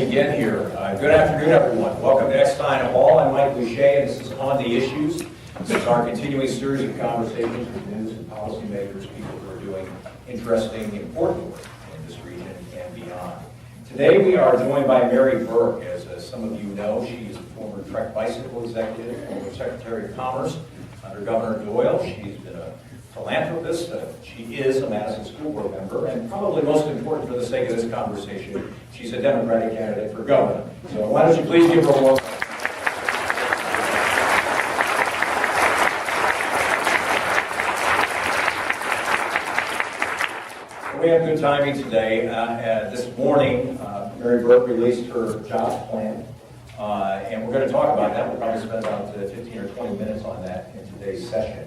begin here. Good afternoon, everyone. Welcome to Eckstein Hall. I'm Mike Gousha, and this is On the Issues. This is our continuing series of conversations with news and policymakers, people who are doing interesting, important work in this region and beyond. Today we are joined by Mary Burke. As some of you know, she is a former Trek bicycle executive, former Secretary of Commerce under Governor Doyle. She's been a philanthropist. She is a Madison School Board member, and probably most important for the sake of this conversation, she's a Democratic candidate for governor. So why don't you please give her a warm welcome. We have good timing today. This morning, Mary Burke released her jobs plan, and we're going to talk about that. We'll probably spend about 15 or 20 minutes on that in today's session.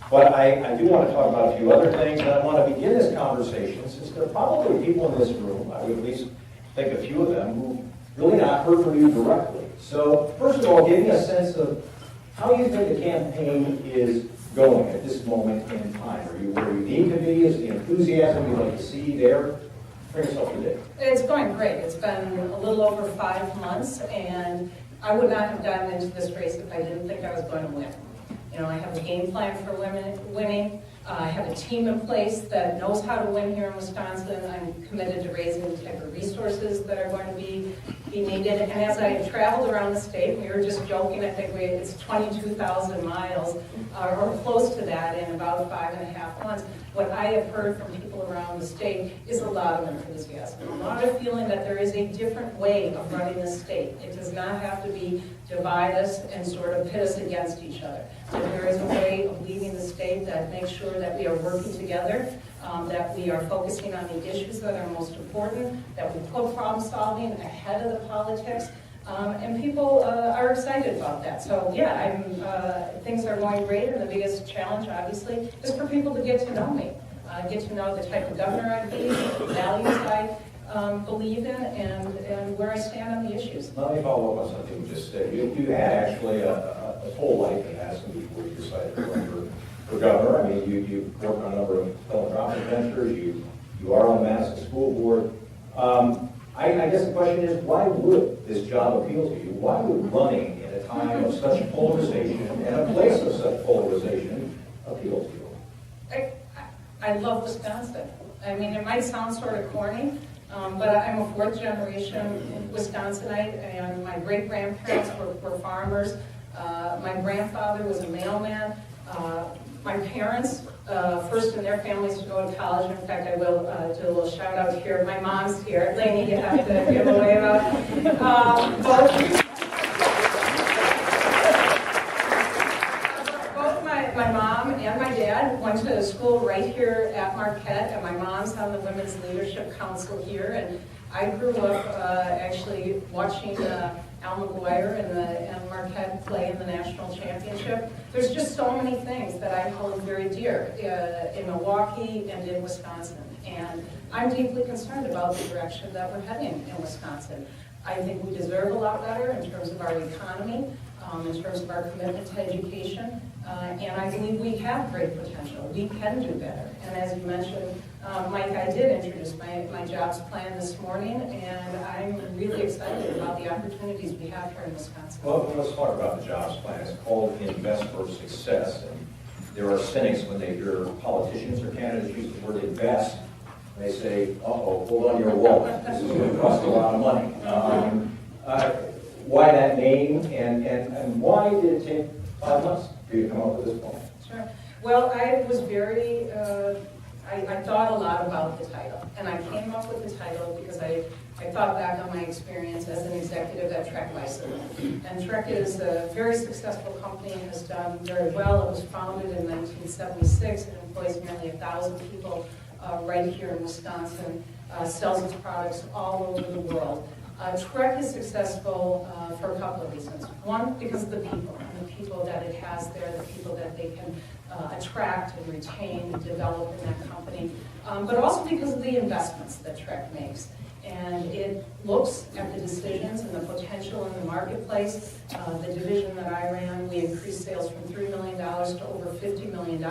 But I do want to talk about a few other things, and I want to begin this conversation, since there are probably people in this room, I would at least think a few of them, who really not heard from you directly. So, first of all, give me a sense of how you think the campaign is going at this moment in time. Are you where you need to be? Is the enthusiasm you'd like to see there? Bring yourself to date. It's going great. It's been a little over 5 months, and I would not have gotten into this race if I didn't think I was going to win. You know, I have a game plan for winning. I have a team in place that knows how to win here in Wisconsin. I'm committed to raising the type of resources that are going to be needed. And as I traveled around the state, we were just joking, I think it's 22,000 miles or close to that in about 5.5 months. What I have heard from people around the state is a lot of enthusiasm, a lot of feeling that there is a different way of running the state. It does not have to be divide us and sort of pit us against each other. So there is a way of leading the state that makes sure that we are working together, that we are focusing on the issues that are most important, that we put problem solving ahead of the politics, and people are excited about that. So yeah, things are going great, and the biggest challenge, obviously, is for people to get to know me, get to know the type of governor I be, the values I believe in, and where I stand on the issues. Let me follow up on something you just said. You had actually a whole life in Madison before you decided to run for governor. I mean, you worked on a number of philanthropic ventures. You are on the Madison School Board. I guess the question is, why would this job appeal to you? Why would running in a time of such polarization and a place of such polarization appeal to you? I love Wisconsin. I mean, it might sound sort of corny, but I'm a fourth generation Wisconsinite, and my great-grandparents were farmers. My grandfather was a mailman. My parents, first in their families to go to college. In fact, I will do a little shout out here. My mom's here. Lainey, you have to give away about. Both my mom and my dad went to school right here at Marquette, and my mom's on the Women's Leadership Council here. And I grew up actually watching Al McGuire and Marquette play in the national championship. There's just so many things that I hold very dear in Milwaukee and inWisconsin. And I'm deeply concerned about the direction that we're heading in Wisconsin. I think we deserve a lot better in terms of our economy, in terms of our commitment to education, and I believe we have great potential. We can do better. And as you mentioned, Mike, I did introduce my jobs plan this morning, and I'm really excited about the opportunities we have here in Wisconsin. Well, let's talk about the jobs plan. It's called Invest for Success, and there are cynics when they hear politicians or candidates use the word invest. They say, uh-oh, hold on to your wallet. This is going to cost a lot of money. Why that name, and why did it take 5 months for you to come up with this plan? Sure. Well, I was very, I thought a lot about the title, and I came up with the title because I thought back on my experience as an executive at Trek Bicycle. And Trek is a very successful company and has done very well. It was founded in 1976 and employs nearly 1,000 people right here in Wisconsin, sells its products all over the world. Trek is successful for a couple of reasons. One, because of the people, and the people that it has there, the people that they can attract and retain and develop in that company, but also because of the investments that Trek makes. And it looks at the decisions and the potential in the marketplace. The division that I ran, we increased sales from $3 million to over $50 million.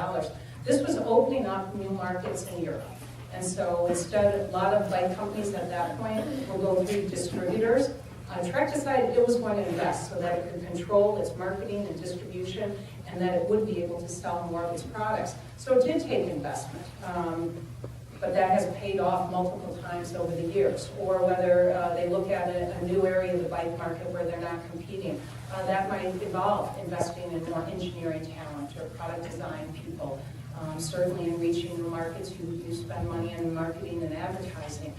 This was opening up new markets in Europe. And so instead, a lot of bike companies at that point will go through distributors. Trek decided it was going to invest so that it could control its marketing and distribution and that it would be able to sell more of its products. So it did take investment, but that has paid off multiple times over the years. Or whether they look at a new area of the bike market where they're not competing, that might involve investing in more engineering talent or product design people. Certainly in reaching the markets, you spend money on marketing and advertising.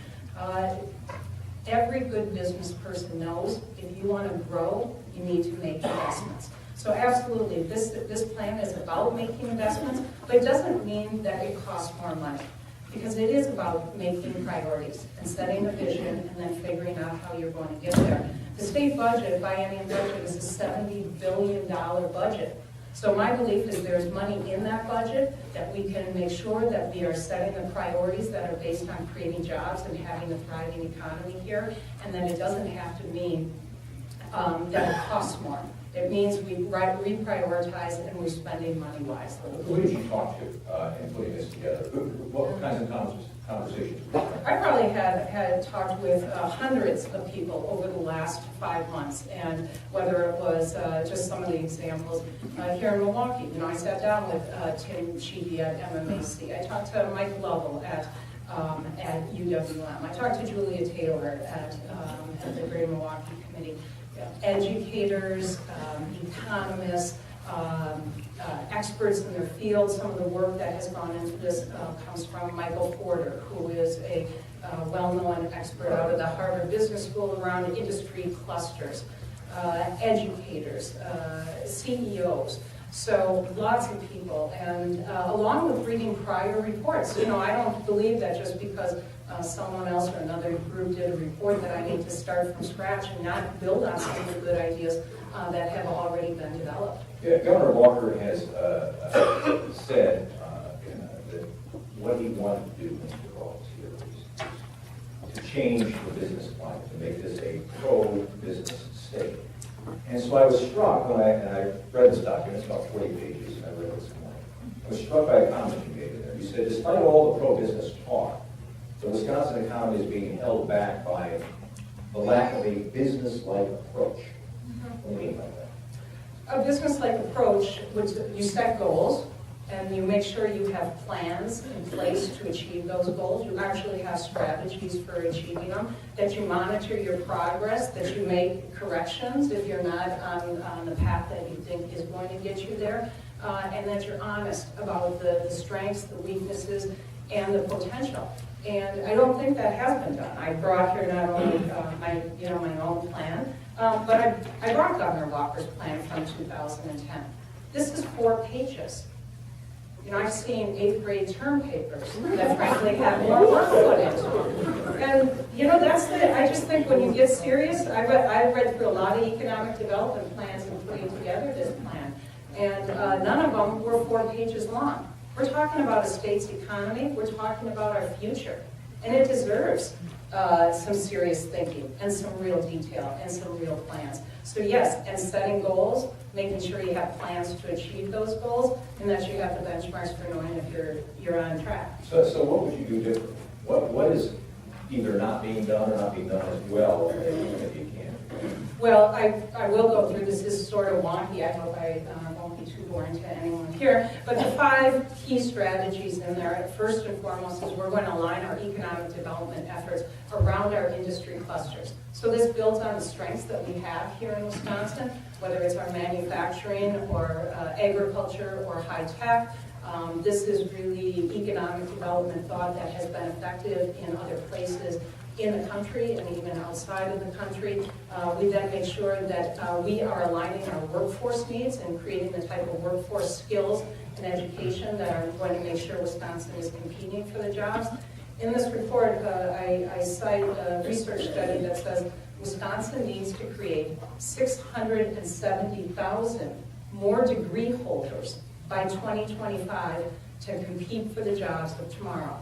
Every good business person knows if you want to grow, you need to make investments. So absolutely, this plan is about making investments, but it doesn't mean that it costs more money, because it is about making priorities and setting a vision and then figuring out how you're going to get there. The state budget, biennial budget, is a $70 billion budget. So my belief is there's money in that budget that we can make sure that we are setting the priorities that are based on creating jobs and having a thriving economy here, and that it doesn't have to mean that it costs more. It means we reprioritize and we're spending money wisely. Who did you talk to in putting this together? What kinds of conversations? I probably had talked with hundreds of people over the last 5 months, and whether it was just some of the examples here in Milwaukee. I sat down with Tim Sheedy at MMAC. I talked to Mike Lovell at UWM. I talked to Julia Taylor at the Greater Milwaukee Committee. Educators, economists, experts in their field. Some of the work that has gone into this comes from Michael Porter, who is a well-known expert out of the Harvard Business School around industry clusters, educators, CEOs. So lots of people, and along with reading prior reports. I don't believe that just because someone else or another group did a report that I need to start from scratch and not build on some of the good ideas that have already been developed. Yeah, Governor Walker has said that what he wanted to do when he took office here was to change the business climate, to make this a pro-business state. And so I was struck when I read this document. It's about 40 pages, and I read it this morning. I was struck by a comment you made in there. You said, despite all the pro-business talk, the Wisconsin economy is being held back by the lack of a business-like approach. What do you mean by that? A business-like approach, which you set goals, and you make sure you have plans in place to achieve those goals. You actually have strategies for achieving them, that you monitor your progress, that you make corrections if you're not on the path that you think is going to get you there, and that you're honest about the strengths, the weaknesses, and the potential. And I don't think that has been done. I brought here not only my own plan, but I brought Governor Walker's plan from 2010. This is 4 pages. I've seen 8th grade term papers that frankly have more work put into it. And I just think when you get serious, I've read through a lot of economic development plans and putting together this plan. And none of them were 4 pages long. We're talking about a state's economy. We're talking about our future. And it deserves some serious thinking and some real detail and some real plans. So yes, and setting goals, making sure you have plans to achieve those goals, and that you have the benchmarks for knowing if you're on track. So what would you do differently? What is either not being done or not being done as well if you can? Well, I will go through this. This is sort of wonky. I hope I won't be too boring to anyone here. But the 5 key strategies in there, first and foremost, is we're going to align our economic development efforts around our industry clusters. So this builds on the strengths that we have here in Wisconsin, whether it's our manufacturing or agriculture or high tech. This is really economic development thought that has been effective in other places in the country and even outside of the country. We then make sure that we are aligning our workforce needs and creating the type of workforce skills and education that are going to make sure Wisconsin is competing for the jobs. In this report, I cite a research study that says Wisconsin needs to create 670,000 more degree holders by 2025 to compete for the jobs of tomorrow.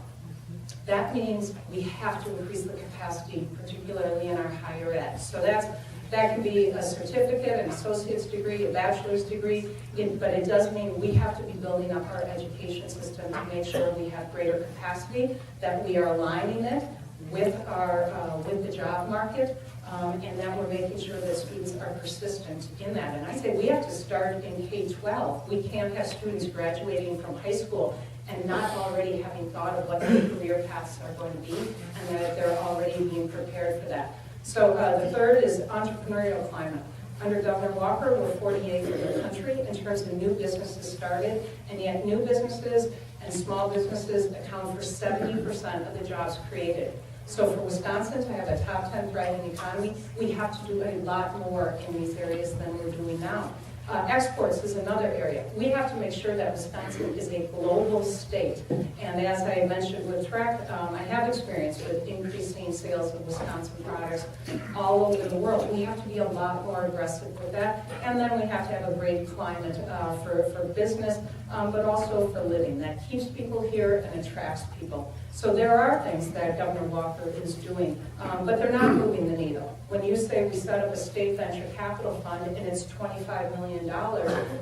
That means we have to increase the capacity, particularly in our higher ed. So that's That can be a certificate, an associate's degree, a bachelor's degree, but it does mean we have to be building up our education system to make sure we have greater capacity, that we are aligning it with the job market, and that we're making sure that students are persistent in that. And I say we have to start in K-12. We can't have students graduating from high school and not already having thought of what their career paths are going to be, and that they're already being prepared for that. So the third is entrepreneurial climate. Under Governor Walker, we're 48th in the country in terms of new businesses started, and yet new businesses and small businesses account for 70% of the jobs created. So for Wisconsin to have a top 10 thriving economy, we have to do a lot more in these areas than we're doing now. Exports is another area. We have to make sure that Wisconsin is a global state. And as I mentioned with Trek, I have experience with increasing sales of Wisconsin products all over the world. We have to be a lot more aggressive with that. And then we have to have a great climate for business, but also for living. That keeps people here and attracts people. So there are things that Governor Walker is doing, but they're not moving the needle. When you say we set up a state venture capital fund and it's $25 million,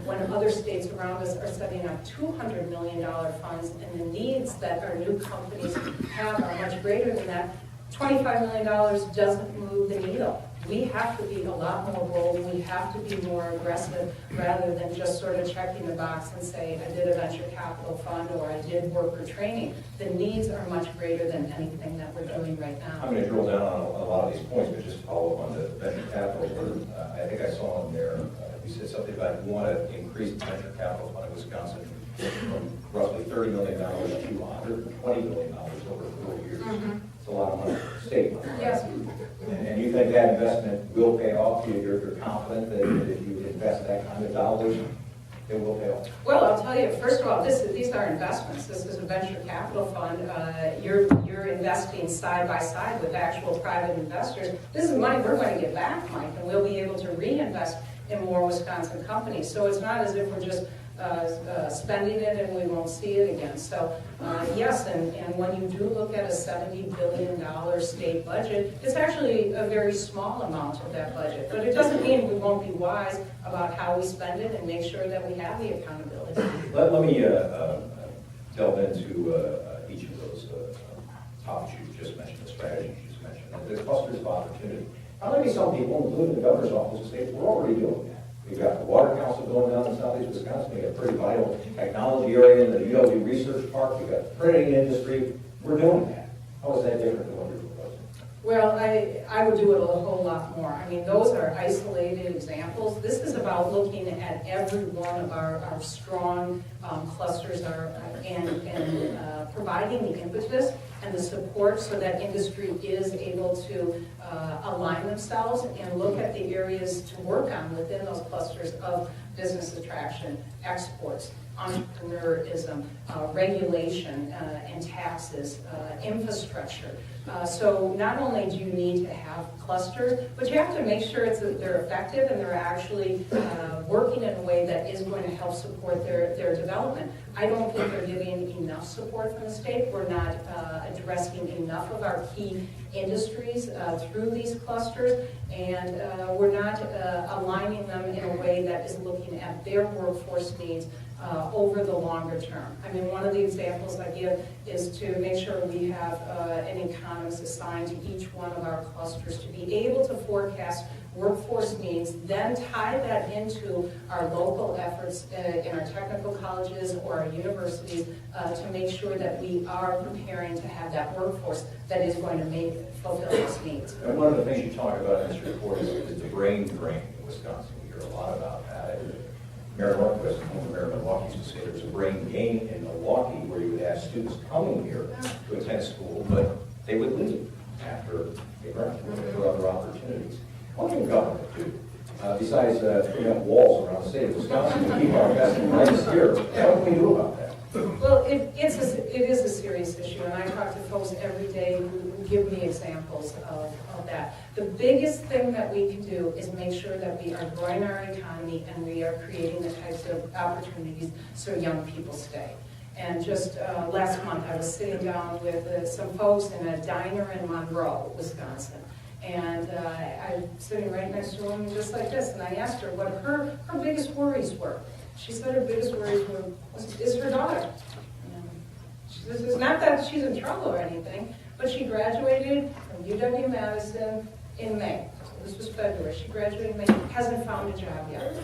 when other states around us are setting up $200 million funds and the needs that our new companies have are much greater than that, $25 million doesn't move the needle. We have to be a lot more bold. We have to be more aggressive rather than just sort of checking the box and say, I did a venture capital fund or I did worker training. The needs are much greater than anything that we're doing right now. I'm going to drill down on a lot of these points, but just to follow up on the venture capital. I think I saw in there, you said something about you want to increase the venture capital fund in Wisconsin from roughly $30 million to $120 million over 4 years. Mm-hmm. It's a lot of money for the state. Right? Yes. And you think that investment will pay off? You're confident that if you invest that kind of dollars, it will pay off? Well, I'll tell you, first of all, these are investments. This is a venture capital fund. You're investing side by side with actual private investors. This is money we're going to get back, Mike, and we'll be able to reinvest in more Wisconsin companies. So it's not as if we're just spending it and we won't see it again. So yes, and when you do look at a $70 billion state budget, it's actually a very small amount of that budget. But it doesn't mean we won't be wise about how we spend it and make sure that we have the accountability. Let me delve into each of those topics you just mentioned, the strategies you just mentioned, the clusters of opportunity. Now, there may be some people, including the governor's office, who say we're already doing that. We've got the Water Council going down in southeast Wisconsin. We've got a pretty vital technology area in the UW Research Park. We've got the printing industry. We're doing that. How is that different than what you're proposing? Well, I would do it a whole lot more. I mean, those are isolated examples. This is about looking at every one of our strong clusters and providing the impetus and the support so that industry is able to align themselves and look at the areas to work on within those clusters of business attraction, exports, entrepreneurism, regulation and taxes, infrastructure. So not only do you need to have clusters, but you have to make sure they're effective and they're actually working in a way that is going to help support their development. I don't think they're getting enough support from the state. We're not addressing enough of our key industries through these clusters, and we're not aligning them in a way that is looking at their workforce needs over the longer term. I mean, one of the examples I give is to make sure we have an economist assigned to each one of our clusters to be able to forecast workforce needs, then tie that into our local efforts in our technical colleges or our universities to make sure that we are preparing to have that workforce that is going to fulfill those needs. And one of the things you talk about in this report is the brain drain in Wisconsin. We hear a lot about that. Mayor Norquist, Mayor Milwaukee, used to say there's a brain gain in Milwaukee where you would have students coming here to attend school, but they would leave after they graduated for other opportunities. What can government do besides putting up walls around the state of Wisconsin to keep our best and brightest here? What can we do about that? Well, it is a serious issue, and I talk to folks every day who give me examples of that. The biggest thing that we can do is make sure that we are growing our economy and we are creating the types of opportunities so young people stay. And just last month, I was sitting down with some folks in a diner in Monroe, Wisconsin. And I'm sitting right next to him just like this, and I asked her what her biggest worries were. She said her biggest worries is her daughter. This is not that she's in trouble or anything, but she graduated from UW-Madison in May. So this was February. She graduated in May, hasn't found a job yet.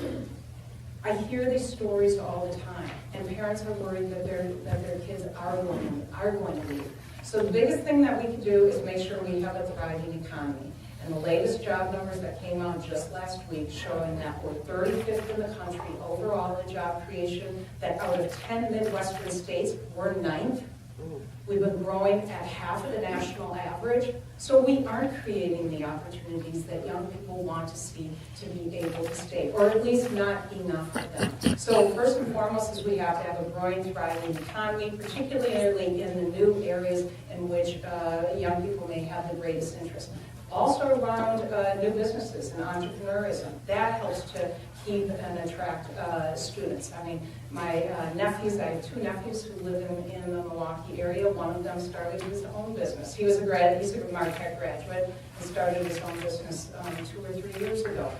I hear these stories all the time, and parents are worried that their kids are going to leave. So the biggest thing that we can do is make sure we have a thriving economy. And the latest job numbers that came out just last week showing that we're 35th in the country overall in job creation, that out of 10 Midwestern states, we're 9th. We've been growing at half of the national average, so we aren't creating the opportunities that young people want to see to be able to stay, or at least not enough of them. So first and foremost is we have to have a growing, thriving economy, particularly in the new areas in which young people may have the greatest interest. Also around new businesses and entrepreneurism. That helps to keep and attract students. I mean, my nephews, I have 2 nephews who live in the Milwaukee area. One of them started his own business. He's a Marquette graduate and started his own business 2 or 3 years ago.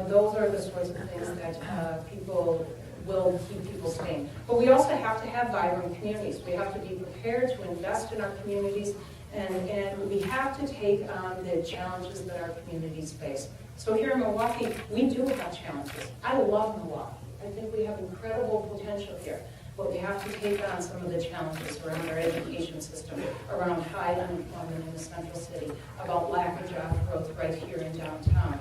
Those are the sorts of things that people will keep people staying. But we also have to have vibrant communities. We have to be prepared to invest in our communities, and we have to take on the challenges that our communities face. So here in Milwaukee, we do have challenges. I love Milwaukee. I think we have incredible potential here. But we have to take on some of the challenges around our education system, around high unemployment in the central city, about lack of job growth right here in downtown.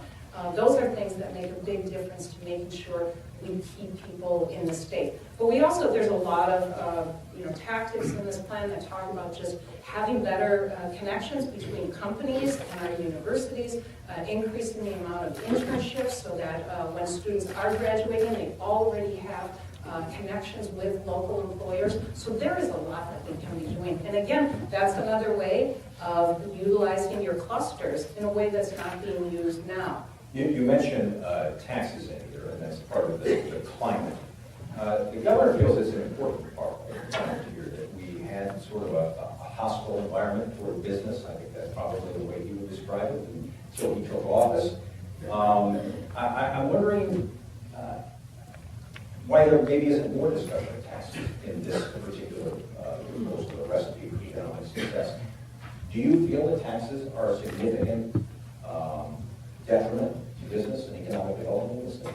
Those are things that make a big difference to making sure we keep people in the state. But we also, there's a lot of tactics in this plan that talk about just having better connections between companies and our universities, increasing the amount of internships so that when students are graduating, they already have connections with local employers. So there is a lot that we can be doing. And again, that's another way of utilizing your clusters in a way that's not being used now. You mentioned taxes in here, and that's part of the climate. The governor feels it's an important part of the climate here, that we had sort of a hostile environment for business. I think that's probably the way he would describe it until he took office. I'm wondering why there maybe isn't more discussion of taxes in this particular proposal, the recipe for economic success. Do you feel that taxes are a significant detriment to business and economic development in the state?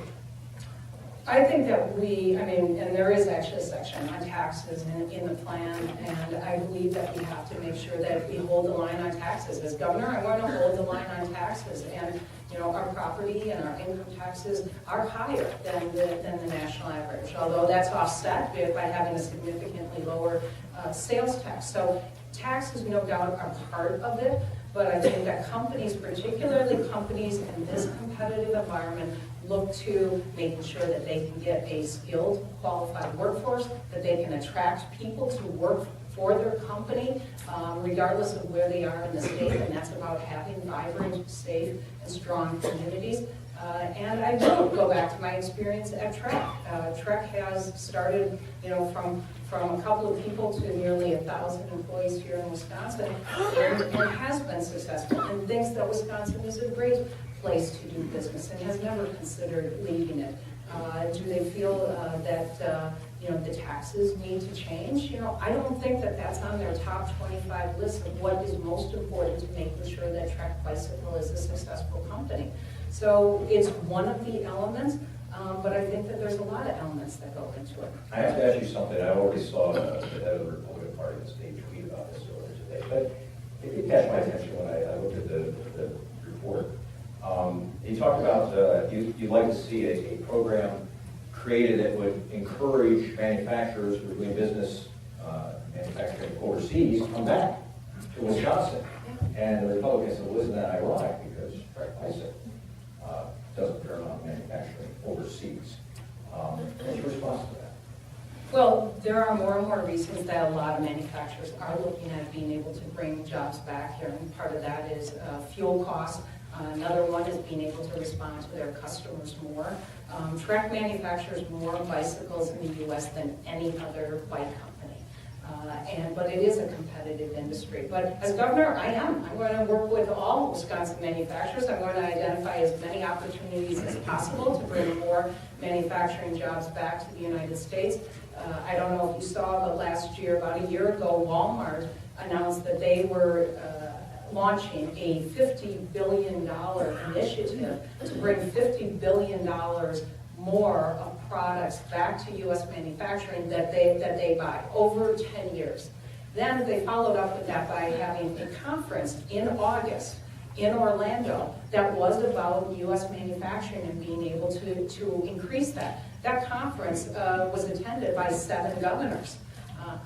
I think that and there is actually a section on taxes in the plan, and I believe that we have to make sure that we hold the line on taxes. As governor, I want to hold the line on taxes, and our property and our income taxes are higher than the national average, although that's offset by having a significantly lower sales tax. So taxes, no doubt, are part of it, but I think that companies, particularly companies in this competitive environment, look to making sure that they can get a skilled, qualified workforce, that they can attract people to work for their company, regardless of where they are in the state, and that's about having vibrant, safe, and strong communities. And I will go back to my experience at TREC. TREC has started, from a couple of people to nearly 1,000 employees here in Wisconsin, and has been successful, and thinks that Wisconsin is a great place to do business and has never considered leaving it. Do they feel that the taxes need to change? I don't think that that's on their top 25 list of what is most important to making sure that TREC Bicycle is a successful company. So it's one of the elements, but I think that there's a lot of elements that go into it. I have to ask you something. I already saw the head of the Republican Party in the state tweet about this earlier today, but it did catch my attention when I looked at the report. He talked about you'd like to see a program created that would encourage manufacturers who are doing business manufacturing overseas to come back to Wisconsin. And the Republicans said, well, isn't that ironic? Because TREC Bicycle doesn't turn on manufacturing overseas. What's your response to that? Well, there are more and more reasons that a lot of manufacturers are looking at being able to bring jobs back here, and part of that is fuel costs. Another one is being able to respond to their customers more. TREC manufactures more bicycles in the U.S. than any other bike company. But it is a competitive industry. But as governor, I'm going to work with all Wisconsin manufacturers. I'm going to identify as many opportunities as possible to bring more manufacturing jobs back to the United States. I don't know if you saw, but last year, about a year ago, Walmart announced that they were launching a $50 billion initiative to bring $50 billion more of products back to U.S. manufacturing that they buy over 10 years. Then they followed up with that by having a conference in August in Orlando that was about U.S. manufacturing and being able to increase that. That conference was attended by 7 governors.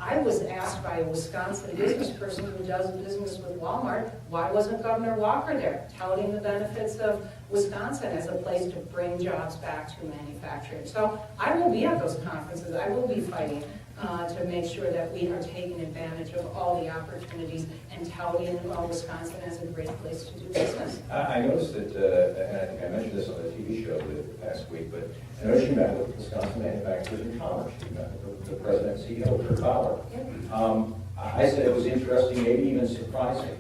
I was asked by a Wisconsin business person who does business with Walmart, why wasn't Governor Walker there, touting the benefits of Wisconsin as a place to bring jobs back to manufacturing. So I will be at those conferences. I will be fighting to make sure that we are taking advantage of all the opportunities and touting Wisconsin as a great place to do business. I noticed that, and I think I mentioned this on the TV show the past week, but I noticed you met with Wisconsin Manufacturers and Commerce. You met with the president and CEO, Burke. I said it was interesting, maybe even surprising.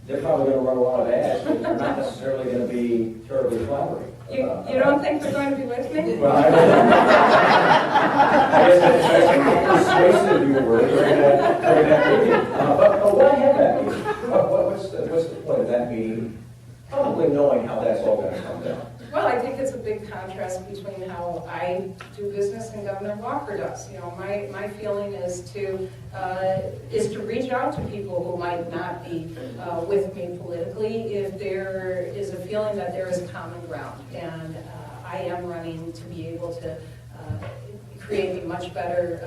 They're probably going to run a lot of ads, but they're not necessarily going to be terribly collaborative. You don't think they're going to be with me? Well, I guess that's persuasive you were during that meeting. But why have that meeting? What's the point of that meeting? Probably knowing how that's all going to come down. Well, I think it's a big contrast between how I do business and Governor Walker does. You know, my feeling is to reach out to people who might not be with me politically if there is a feeling that there is common ground. And I am running to be able to create a much better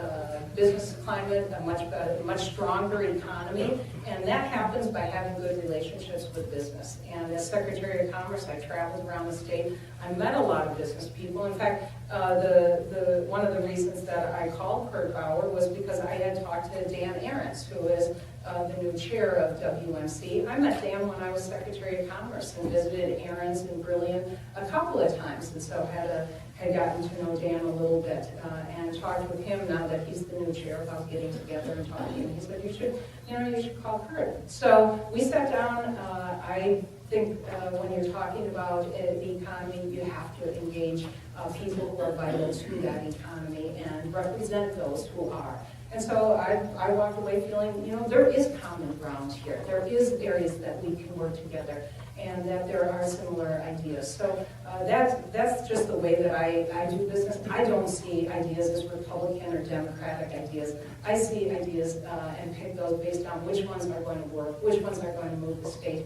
business climate, a much stronger economy, and that happens by having good relationships with business. And as Secretary of Commerce, I traveled around the state. I met a lot of business people. In fact, one of the reasons that I called Kurt Bauer was because I had talked to Dan Ahrens, who is the new chair of WMC. I met Dan when I was Secretary of Commerce and visited Ahrens and Brilliant a couple of times, and so had gotten to know Dan a little bit and talked with him now that he's the new chair about getting together and talking. And he said, you should call Kurt. So we sat down. I think when you're talking about the economy, you have to engage people who are vital to that economy and represent those who are. And so I walked away feeling, there is common ground here. There is areas that we can work together and that there are similar ideas. So that's just the way that I do business. I don't see ideas as Republican or Democratic ideas. I see ideas and pick those based on which ones are going to work, which ones are going to move the state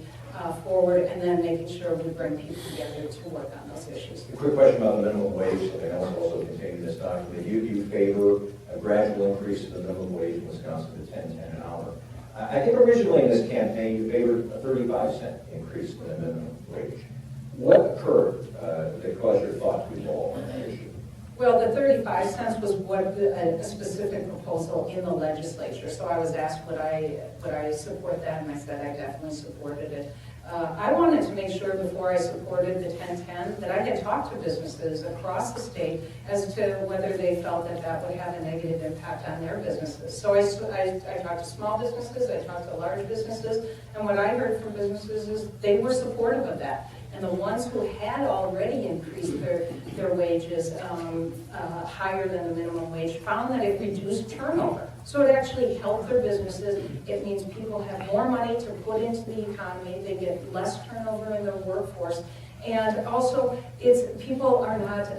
forward, and then making sure we bring people together to work on those issues. A quick question about the minimum wage, something else also contained in this document. You favor a gradual increase in the minimum wage in Wisconsin to $10.10 an hour. I think originally in this campaign you favored a 35-cent increase in the minimum wage. What occurred that caused your thought to evolve on that issue? Well, the 35 cents was a specific proposal in the legislature. So I was asked would I support that, and I said I definitely supported it. I wanted to make sure before I supported the 1010 that I had talked to businesses across the state as to whether they felt that would have a negative impact on their businesses. So I talked to small businesses, I talked to large businesses, and what I heard from businesses is they were supportive of that. And the ones who had already increased their wages higher than the minimum wage found that it reduced turnover. So it actually helped their businesses. It means people have more money to put into the economy. They get less turnover in their workforce. And also, people are not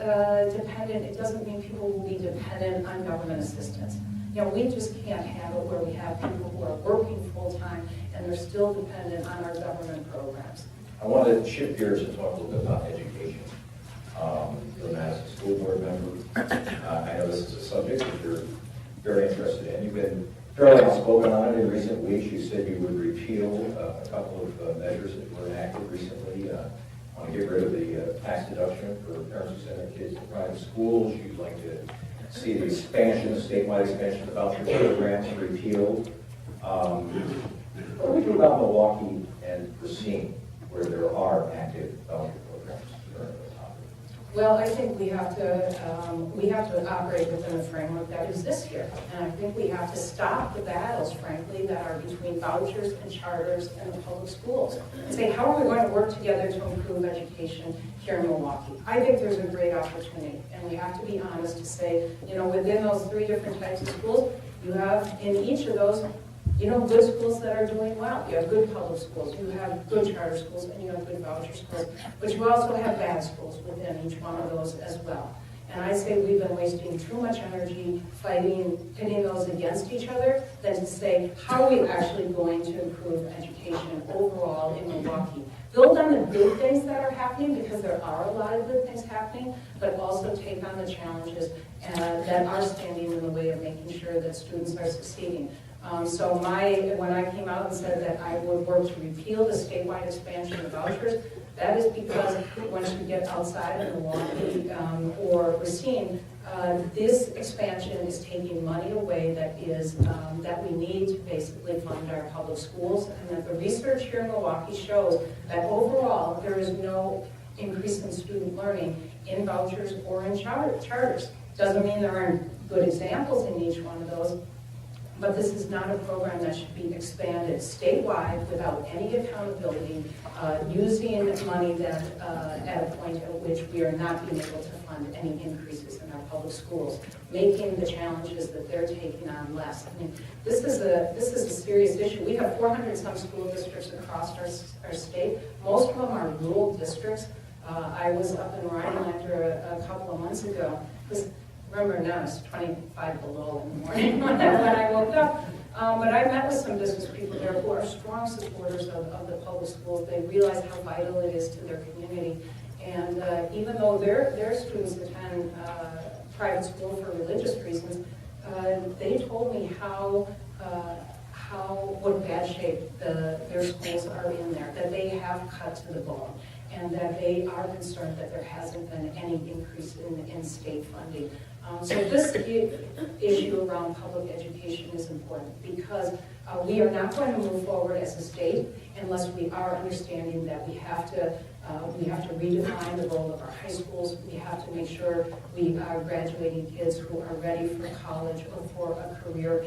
dependent. It doesn't mean people will be dependent on government assistance. We just can't have it where we have people who are working full-time and they're still dependent on our government programs. I want to shift gears and talk a little bit about education. You're a Madison School Board member. I know this is a subject that you're very interested in. You've been fairly outspoken on it in recent weeks. You said you would repeal a couple of measures that were enacted recently. Want to get rid of the tax deduction for parents who send their kids to private schools. You'd like to see the statewide expansion of the voucher programs repealed. What do we do about Milwaukee and Racine, where there are active voucher programs during the topic? Well, I think we have to operate within the framework that exists here. And I think we have to stop the battles, frankly, that are between vouchers and charters and the public schools. And say, how are we going to work together to improve education here in Milwaukee? I think there's a great opportunity. And we have to be honest to say, you know, within those three different types of schools, you have in each of those, you know, good schools that are doing well. You have good public schools, you have good charter schools, and you have good voucher schools. But you also have bad schools within each one of those as well. And I say we've been wasting too much energy pitting those against each other than to say, how are we actually going to improve education overall in Milwaukee? Build on the good things that are happening, because there are a lot of good things happening, but also take on the challenges that are standing in the way of making sure that students are succeeding. So when I came out and said that I would work to repeal the statewide expansion of vouchers, that is because once you get outside of Milwaukee or Racine, this expansion is taking money away that we need to basically fund our public schools, and that the research here in Milwaukee shows that overall there is no increase in student learning in vouchers or in charters. Doesn't mean there aren't good examples in each one of those, but this is not a program that should be expanded statewide without any accountability, using money that at a point at which we are not being able to fund any increases in our public schools, making the challenges that they're taking on less. I mean, this is a serious issue. We have 400-some school districts across our state. Most of them are rural districts. I was up in Rhinelander a couple of months ago. Remember now it's 25 below in the morning when I woke up. But I met with some business people there who are strong supporters of the public schools. They realize how vital it is to their community. And even though their students attend private school for religious reasons, they told me what bad shape their schools are in there, that they have cut to the bone, and that they are concerned that there hasn't been any increase in state funding. So this issue around public education is important, because we are not going to move forward as a state unless we are understanding that we have to redefine the role of our high schools. We have to make sure we are graduating kids who are ready for college or for a career.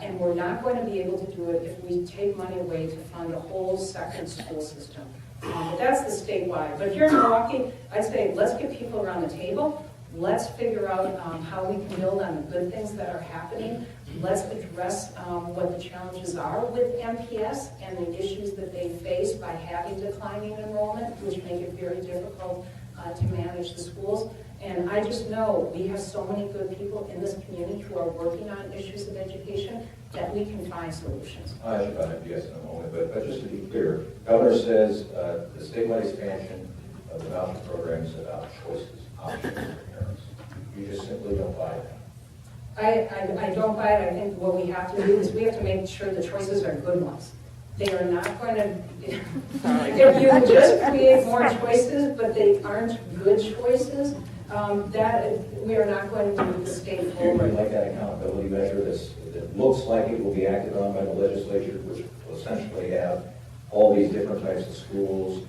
And we're not going to be able to do it if we take money away to fund a whole second school system. But that's the statewide. But here in Milwaukee, I'd say let's get people around the table. Let's figure out how we can build on the good things that are happening. Let's address what the challenges are with MPS and the issues that they face by having declining enrollment, which make it very difficult to manage the schools. And I just know we have so many good people in this community who are working on issues of education that we can find solutions. I ask about MPS in a moment, but just to be clear, Governor says the statewide expansion of the voucher program is about choices, options for parents. You just simply don't buy that. I don't buy it. I think what we have to do is we have to make sure the choices are good ones. They are not going to, if you just create more choices, but they aren't good choices, that we are not going to move the state forward. You like that accountability measure that looks like it will be acted on by the legislature, which will essentially have all these different types of schools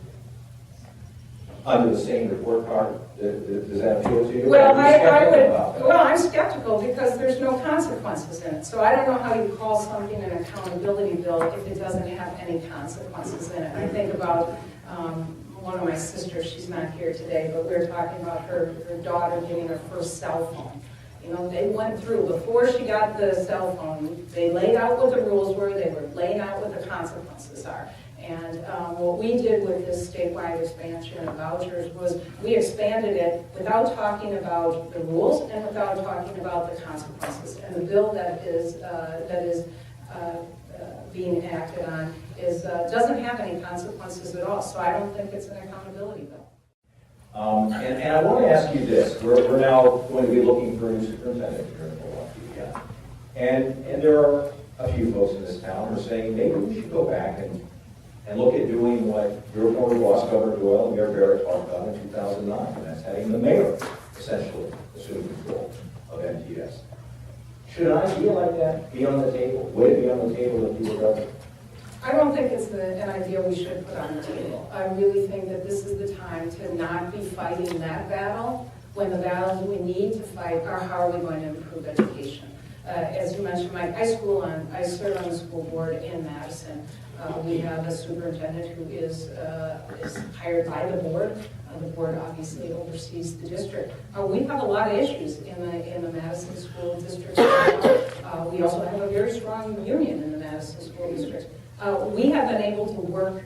under the same report card? Does that appeal to you? Well, I'm skeptical because there's no consequences in it. So I don't know how you call something an accountability bill if it doesn't have any consequences in it. I think about one of my sisters, she's not here today, but we were talking about her daughter getting her first cell phone. You know, they went through, before she got the cell phone, they laid out what the rules were, they were laying out what the consequences are. And what we did with this statewide expansion of vouchers was we expanded it without talking about the rules and without talking about the consequences. And the bill that is being acted on doesn't have any consequences at all. So I don't think it's an accountability bill. And I want to ask you this. We're now going to be looking for a new superintendent here in Milwaukee. Yeah. And there are a few folks in this town who are saying maybe we should go back and look at doing what your former boss, Governor Doyle, and Mayor Barrett talked about in 2009, and that's having the mayor essentially assume control of MTS. Should an idea like that be on the table? Would it be on the table if you were governor? I don't think it's an idea we should put on the table. I really think that this is the time to not be fighting that battle when the battles we need to fight are how are we going to improve education. As you mentioned, Mike, I serve on the school board in Madison. We have a superintendent who is hired by the board. The board obviously oversees the district. We have a lot of issues in the Madison School District. We also have a very strong union in the Madison School District. We have been able to work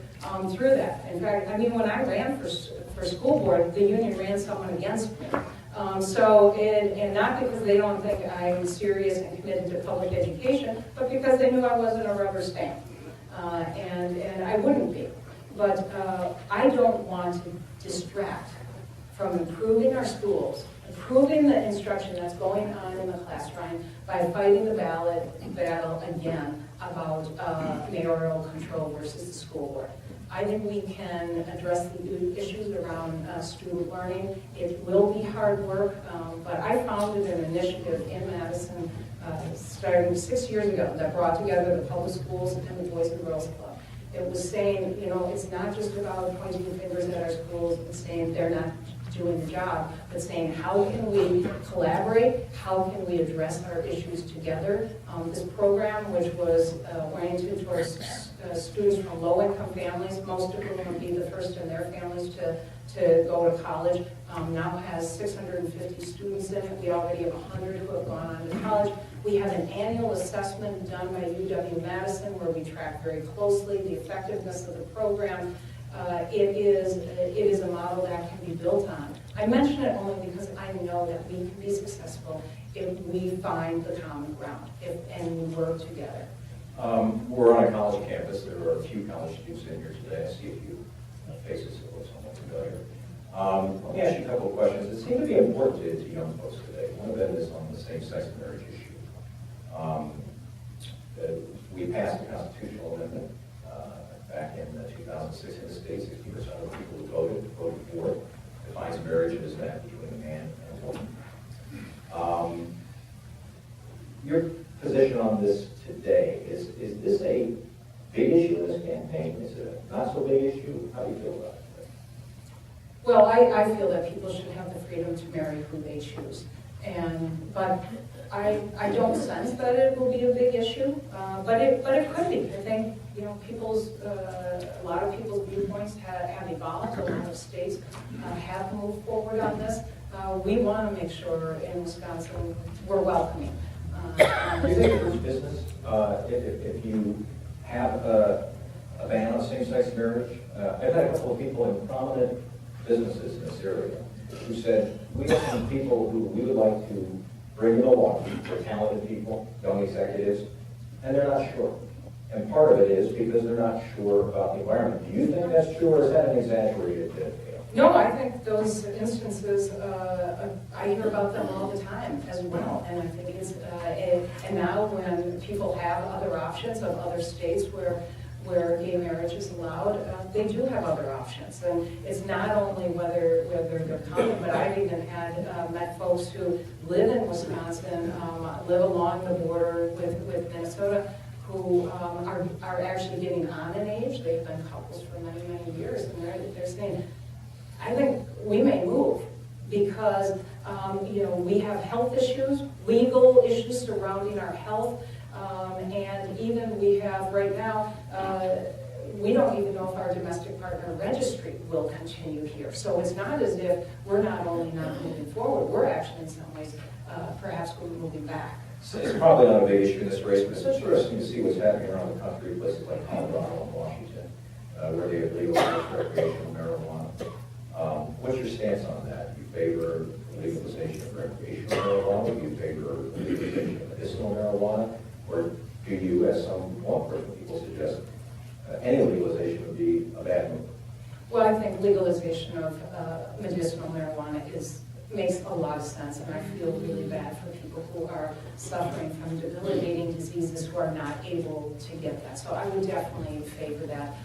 through that. In fact, I mean, when I ran for school board, the union ran someone against me. And not because they don't think I'm serious and committed to public education, but because they knew I wasn't a rubber stamp. And I wouldn't be. But I don't want to distract from improving our schools, improving the instruction that's going on in the classroom by fighting the battle again about mayoral control versus the school board. I think we can address the issues around student learning. It will be hard work, but I founded an initiative in Madison starting 6 years ago that brought together the public schools and the Boys and Girls Club. It was saying, you know, it's not just about pointing fingers at our schools and saying they're not doing the job, but saying how can we collaborate, how can we address our issues together. This program, which was oriented towards students from low-income families, most of whom would be the first in their families to go to college, now has 650 students in it. We already have 100 who have gone on to college. We have an annual assessment done by UW-Madison where we track very closely the effectiveness of the program. It is a model that can be built on. I mention it only because I know that we can be successful if we find the common ground and we work together. We're on a college campus. There are a few college students in here today. I see a few faces that look somewhat familiar. Let me ask you a couple of questions that seem to be important to young folks today. One of them is on the same-sex marriage issue. We passed a constitutional amendment back in 2006 in the state. 60% of the people who voted for it. Defines marriage as that between a man and a woman. Your position on this today, is this a big issue in this campaign? Is it a not so big issue? How do you feel about it? Well, I feel that people should have the freedom to marry who they choose. But I don't sense that it will be a big issue, but it could be. I think, you know, a lot of people's viewpoints have evolved. A lot of states have moved forward on this. We want to make sure in Wisconsin we're welcoming. Do you think it hurts business if you have a ban on same-sex marriage? I've had a couple of people in prominent businesses in this area who said, we have some people who we would like to bring to Milwaukee. They're talented people, young executives, and they're not sure. And part of it is because they're not sure about the environment. Do you think that's true, or is that an exaggerated tale? No, I think those instances, I hear about them all the time as well. And I think and now when people have other options of other states where gay marriage is allowed, they do have other options. And it's not only whether they're common, but I've even met folks who live in Wisconsin, live along the border with Minnesota, who are actually getting on in age. They've been couples for many, many years, and they're saying, I think we may move because we have health issues, legal issues surrounding our health, and even we have right now, we don't even know if our domestic partner registry will continue here. So it's not as if we're not only not moving forward, we're actually in some ways perhaps we're moving back. So it's probably not a big issue in this race, but it's interesting to see what's happening around the country, places like Colorado and Washington, where they have legalized recreational marijuana. What's your stance on that? Do you favor legalization of recreational marijuana? Do you favor legalization of medicinal marijuana? Or do you, as some person people suggest, any legalization would be a bad move? Well, I think legalization of medicinal marijuana makes a lot of sense, and I feel really bad for people who are suffering from debilitating diseases who are not able to get that. So I would definitely favor that.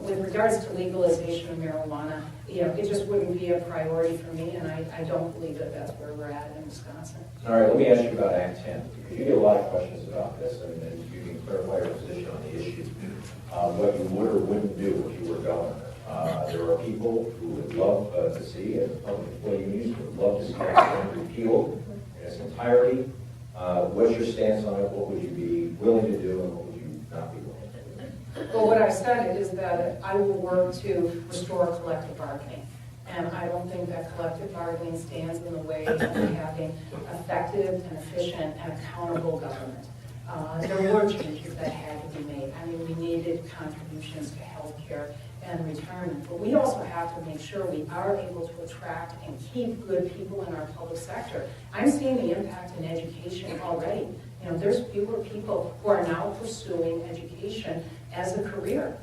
With regards to legalization of marijuana, it just wouldn't be a priority for me, and I don't believe that that's where we're at in Wisconsin. All right, let me ask you about Act 10, because you get a lot of questions about this, and then you can clarify your position on the issue. What you would or wouldn't do if you were governor. There are people who would love to see, and public employee unions would love to see Act 10 repealed in its entirety. What's your stance on it? What would you be willing to do, and what would you not be willing to do? Well, what I've said is that I will work to restore collective bargaining. And I don't think that collective bargaining stands in the way of having effective and efficient and accountable government. There were changes that had to be made. I mean, we needed contributions to health care and retirement, but we also have to make sure we are able to attract and keep good people in our public sector. I'm seeing the impact in education already. There's fewer people who are now pursuing education as a career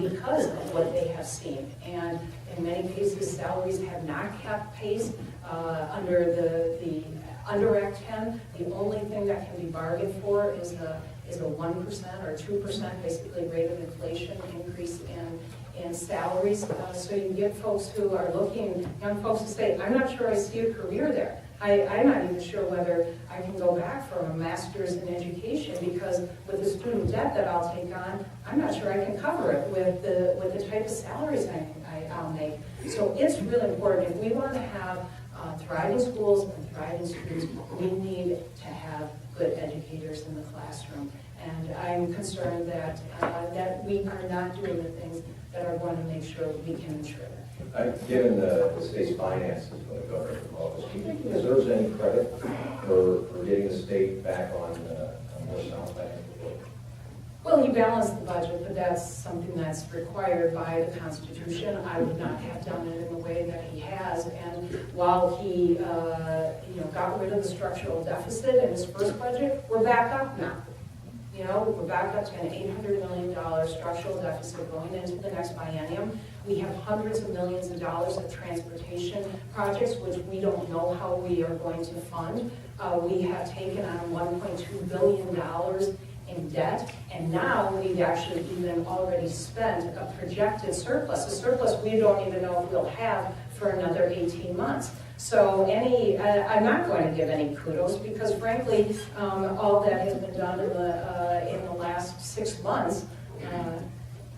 because of what they have seen. And in many cases, salaries have not kept pace under Act 10. The only thing that can be bargained for is a 1% or 2% basically rate of inflation increase in salaries. So you get folks who are looking, young folks who say, I'm not sure I see a career there. I'm not even sure whether I can go back for a master's in education because with the student debt that I'll take on, I'm not sure I can cover it with the type of salaries I'll make. So it's really important. If we want to have thriving schools and thriving students, we need to have good educators in the classroom. And I'm concerned that we are not doing the things that are going to make sure we can ensure that. Given the state's finances when the governor took office, do you think he deserves any credit for getting the state back on more sound financial footing? Well, he balanced the budget, but that's something that's required by the Constitution. I would not have done it in the way that he has. And while he, got rid of the structural deficit in his first budget, we're back up now. We're back up to an $800 million structural deficit going into the next biennium. We have hundreds of millions of dollars of transportation projects, which we don't know how we are going to fund. We have taken on $1.2 billion in debt, and now we've actually even already spent a projected surplus, a surplus we don't even know if we'll have for another 18 months. So I'm not going to give any kudos because frankly, all that has been done in the last 6 months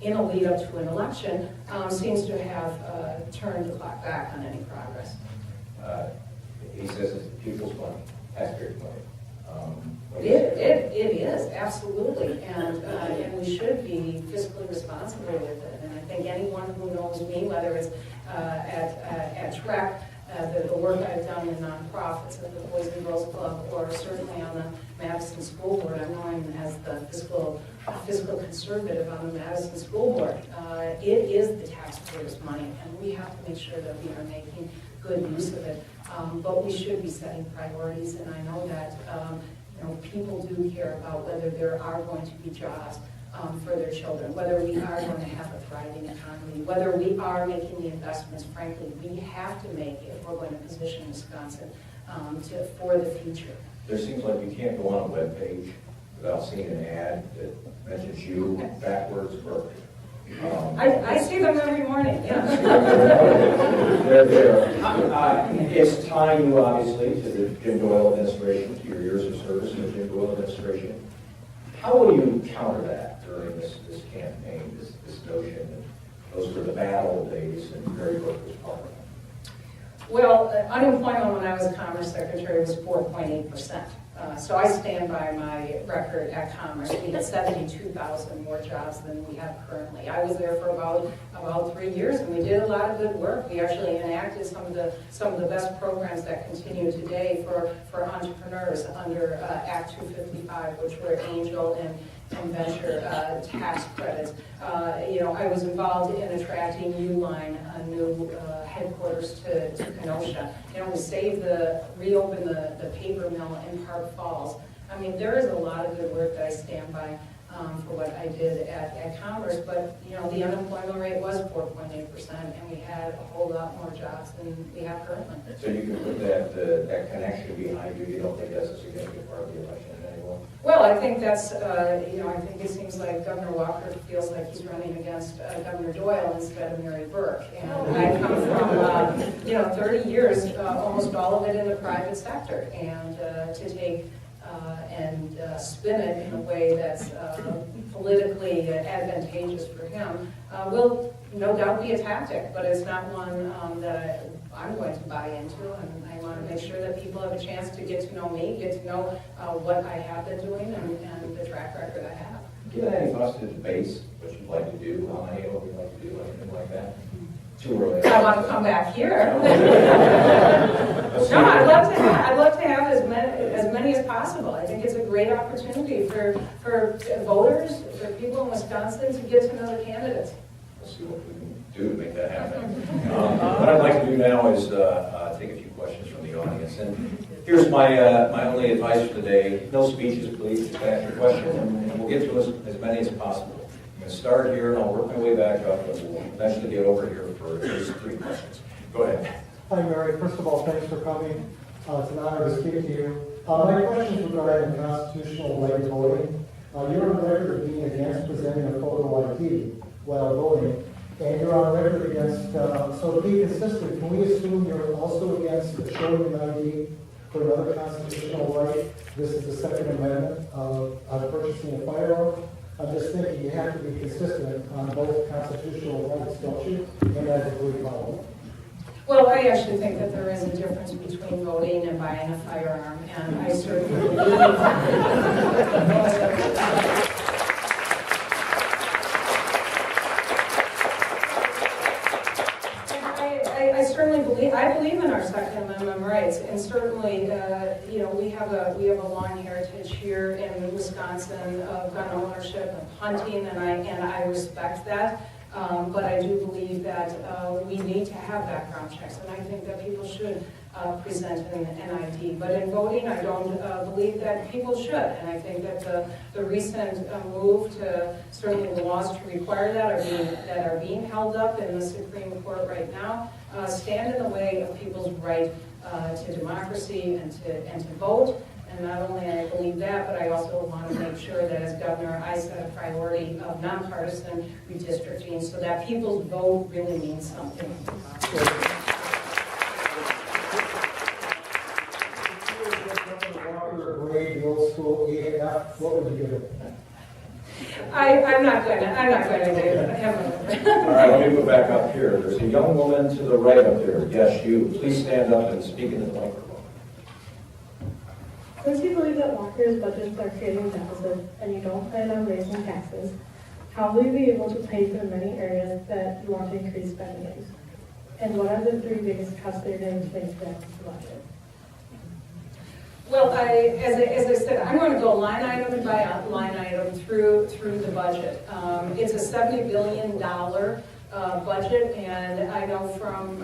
in a lead up to an election seems to have turned the clock back on any progress. He says it's the people's money, taxpayers' money. It is, absolutely, and we should be fiscally responsible with it. And I think anyone who knows me, whether it's at TREC, the work I've done in nonprofits at the Boys and Girls Club, or certainly on the Madison School Board, I'm known as the fiscal conservative on the Madison School Board. It is the taxpayers' money, and we have to make sure that we are making good use of it. But we should be setting priorities, and I know that people do care about whether there are going to be jobs for their children, whether we are going to have a thriving economy, whether we are making the investments, frankly, we have to make if we're going to position Wisconsin for the future. There seems like you can't go on a web page without seeing an ad that mentions you backwards, Burke. I see them every morning, yeah. They're there. It's tying you, obviously, to the Jim Doyle administration, to your years of service in the Jim Doyle administration. How will you counter that during this campaign, this notion that those were the bad old days and Mary Burke was part of it? Well, unemployment when I was Commerce Secretary was 4.8%. So I stand by my record at Commerce. We had 72,000 more jobs than we have currently. I was there for about 3 years, and we did a lot of good work. We actually enacted some of the best programs that continue today for entrepreneurs under Act 255, which were angel and venture tax credits. I was involved in attracting Uline, a new headquarters to Kenosha. We reopened the paper mill in Park Falls. I mean, there is a lot of good work that I stand by. for what I did at Commerce, but, you know, the unemployment rate was 4.8%, and we had a whole lot more jobs than we have currently. So you can put that, that connection behind you. You don't think that's a significant part of the election in any way? Well, I think that's, you know, I think it seems like Governor Walker feels like he's running against Governor Doyle instead of Mary Burke. And I come from, you know, 30 years, almost all of it in the private sector, and to take and spin it in a way that's politically advantageous for him will no doubt be a tactic, but it's not one that I'm going to buy into, and I want to make sure that people have a chance to get to know me, get to know what I have been doing and the track record I have. Given any thoughts to debates, what you'd like to do, how many of you'd like to do, anything like that? Too early. I want to come back here. No, I'd love to have as many as possible. I think it's a great opportunity for voters, for people in Wisconsin to get to know the candidates. We'll see what we can do to make that happen. What I'd like to do now is take a few questions from the audience. And here's my only advice for the day. No speeches, please. Just ask your question, and we'll get to as many as possible. I'm going to start here, and I'll work my way back up, and we'll eventually get over here for at least 3 questions. Go ahead. Hi, Mary. First of all, thanks for coming. It's an honor to speak to you. My question is regarding constitutional right voting. You're on record of being against presenting a photo ID while voting, and you're on record against, so to be consistent, can we assume you're also against showing an ID for another constitutional right? This is the Second Amendment of purchasing a firearm. I'm just thinking you have to be consistent on both constitutional rights, don't you? And as a group follow. Well, I actually think that there is a difference between voting and buying a firearm, and I certainly believe I believe in our Second Amendment rights, and certainly, you know, we have a long heritage here in Wisconsin of gun ownership and hunting, and I respect that. But I do believe that we need to have background checks, and I think that people should present an ID. But in voting, I don't believe that people should, and I think that the recent move to certainly the laws to require that are being held up in the Supreme Court right now stand in the way of people's right to democracy and to vote. And not only I believe that, but I also want to make sure that as governor, I set a priority of nonpartisan redistricting so that people's vote really means something. Grade, the old school AF, what would you give it? I'm not going to do it. All right, let me go back up here. There's a young woman to the right up there. Yes, you. Please stand up and speak into the microphone. Since you believe that Walker's budgets are creating deficits and you don't plan on raising taxes, how will you be able to pay for the many areas that you want to increase spending in? And what are the 3 biggest cuts that you're going to make to the budget? Well, as I said, I'm going to go line item by line item through the budget. It's a $70 billion budget, and I know from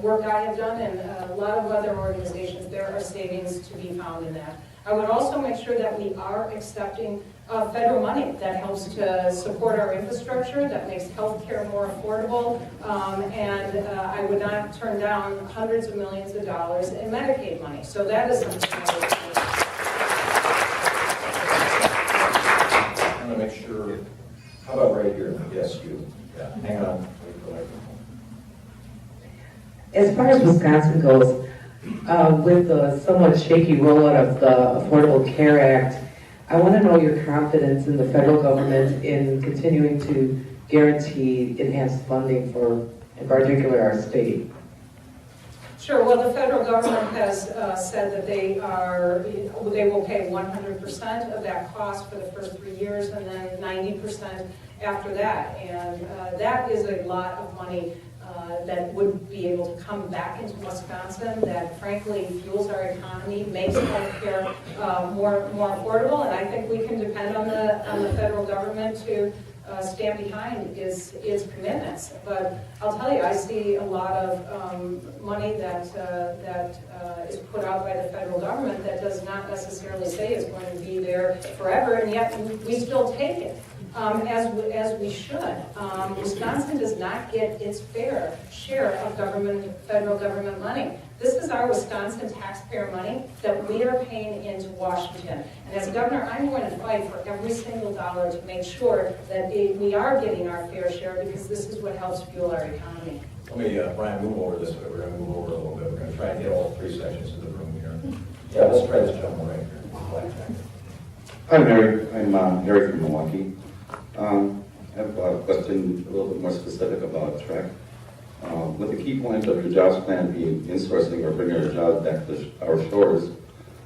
work I have done and a lot of other organizations, there are savings to be found in that. I would also make sure that we are accepting federal money that helps to support our infrastructure, that makes healthcare more affordable, and I would not turn down hundreds of millions of dollars in Medicaid money. So that is something I would do. I'm going to make sure. How about right here? Yes, you. Yeah. Hang on. Wait for the microphone. As far as Wisconsin goes, with the somewhat shaky rollout of the Affordable Care Act, I want to know your confidence in the federal government in continuing to guarantee enhanced funding for, in particular, our state. Sure. Well, the federal government has said that they will pay 100% of that cost for the first 3 years, and then 90% after that. And that is a lot of money that would be able to come back into Wisconsin, that frankly fuels our economy, makes healthcare more affordable, and I think we can depend on the federal government to stand behind its commitments. But I'll tell you, I see a lot of money that is put out by the federal government that does not necessarily say it's going to be there forever, and yet we still take it. As we should. Wisconsin does not get its fair share of federal government money. This is our Wisconsin taxpayer money that we are paying into Washington. And as governor, I'm going to fight for every single dollar to make sure that we are getting our fair share, because this is what helps fuel our economy. Let me, Brian, move over this way. We're going to move over a little bit. We're going to try and hit all three sections of the room here. Yeah, let's try this gentleman right here. Hi, Mary. I'm Harry from Milwaukee. I have a question a little bit more specific about Trek. With the key point of your jobs plan being insourcing or bringing our jobs back to our shores,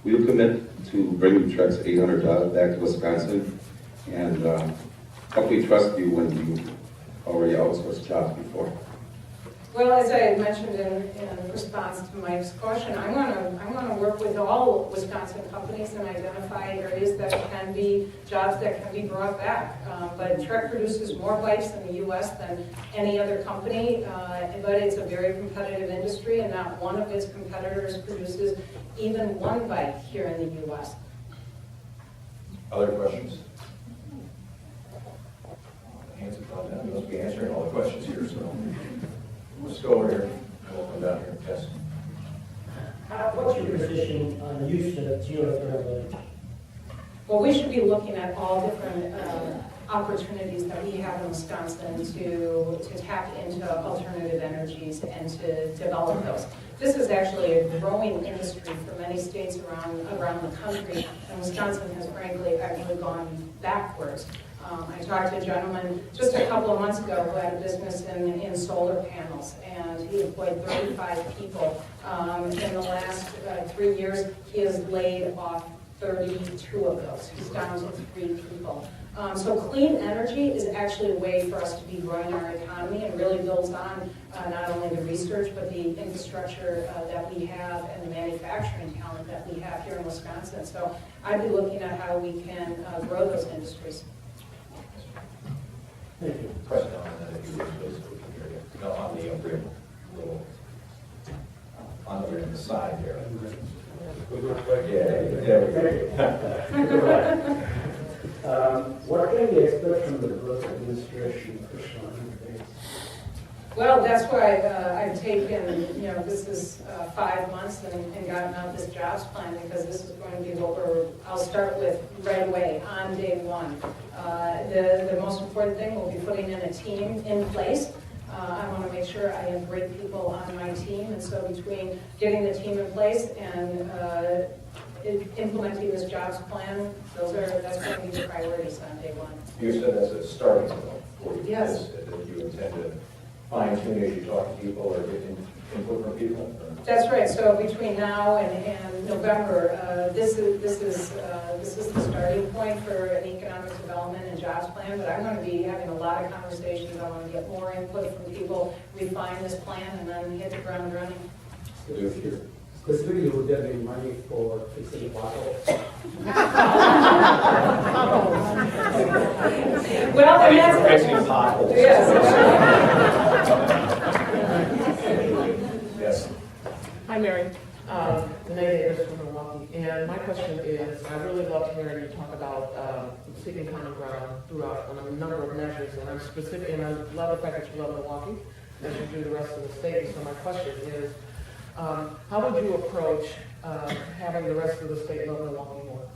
will you commit to bringing Trek's 800 jobs back to Wisconsin? And how can we trust you when you already outsourced jobs before? Well, as I had mentioned in response to Mike's question, I want to work with all Wisconsin companies and identify areas that can be jobs that can be brought back. But Trek produces more bikes in the U.S. than any other company, but it's a very competitive industry, and not one of its competitors produces even one bike here in the U.S. Other questions? Hands are gone down. You must be answering all the questions here, so let's go over here. We'll come down here. Yes. What's your position on the use of geothermal? Well, we should be looking at all different opportunities that we have in Wisconsin to tap into alternative energies and to develop those. This is actually a growing industry for many states around the country, and Wisconsin has frankly actually gone backwards. I talked to a gentleman just a couple of months ago who had a business in solar panels, and he employed 35 people. In the last 3 years, he has laid off 32 of those. He's down to 3 people. So clean energy is actually a way for us to be growing our economy, and really builds on not only the research, but the infrastructure that we have and the manufacturing talent that we have here in Wisconsin. So I'd be looking at how we can grow those industries. Thank you. Press down on that if you would, please. No, on the rear. On the rear, on the side there. Yeah, there we go. What can we expect from the Burke administration for Sean? Well, that's why I've taken, this is 5 months and gotten out this jobs plan, because this is going to be what I'll start with right away on day one. The most important thing will be putting in a team in place. I want to make sure I have great people on my team, and so between getting the team in place and implementing this jobs plan, that's going to be the priorities on day one. You said that's a starting point for you. Yes. That you intend to fine tune as you talk to people or get input from people? That's right. So between now and November, this is the starting point for an economic development and jobs plan. But I'm going to be having a lot of conversations. I want to get more input from people, refine this plan, and then hit the ground running. To do it here. Specifically, would there be money for fixing potholes? Well, and that's Fixing potholes. yes. Yes. Hi, Mary. Renee Davis from Milwaukee. And my question is, I really love hearing you talk about seeking common ground throughout on a number of measures. And I'm specific, and I love the fact that you love Milwaukee, as you do the rest of the state. So my question is, how would you approach having the rest of the state love Milwaukee more?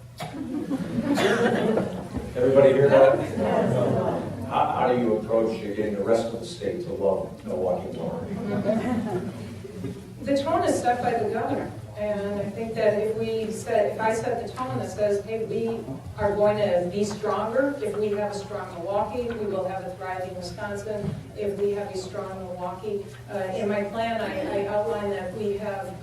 Everybody hear that? How do you approach getting the rest of the state to love Milwaukee more? The tone is set by the governor, and I think that if I set the tone that says, hey, we are going to be stronger. If we have a strong Milwaukee, we will have a thriving Wisconsin. If we have a strong Milwaukee, in my plan, I outline that we have,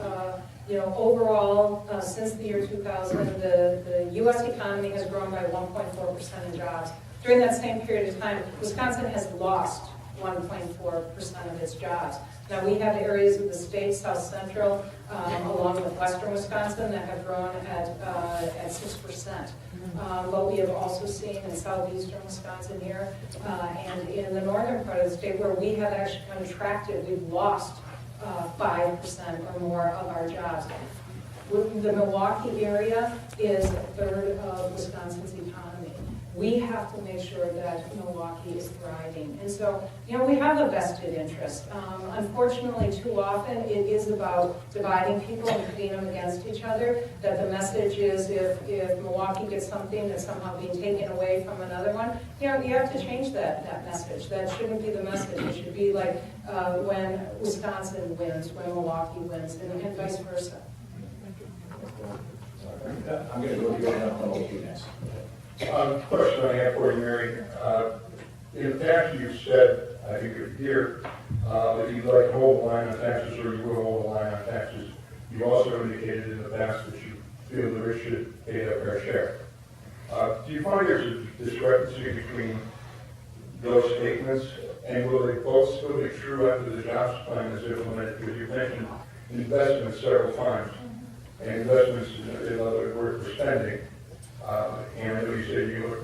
overall, since the year 2000, the U.S. economy has grown by 1.4% in jobs. During that same period of time, Wisconsin has lost 1.4% of its jobs. Now, we have areas of the state, South Central, along with western Wisconsin, that have grown at 6%. But we have also seen in southeastern Wisconsin here, and in the northern part of the state, where we have actually contracted, we've lost 5% or more of our jobs. The Milwaukee area is a third of Wisconsin's economy. We have to make sure that Milwaukee is thriving. And so, we have a vested interest. Unfortunately, too often, it is about dividing people and putting them against each other, that the message is if Milwaukee gets something that's somehow being taken away from another one, you have to change that message. That shouldn't be the message. It should be like when Wisconsin wins, when Milwaukee wins, and vice versa. I'm going to go to you on next. Question I have for you, Mary. In the past, you've said, I think you're here, that you'd like to hold the line on taxes, or you will hold the line on taxes. You also indicated in the past that you feel the rich should pay their fair share. Do you find there's a discrepancy between those statements, and will they both still be true after the jobs plan is implemented? Because you mentioned investments several times, and investments, in other words, for spending. And I know you said you look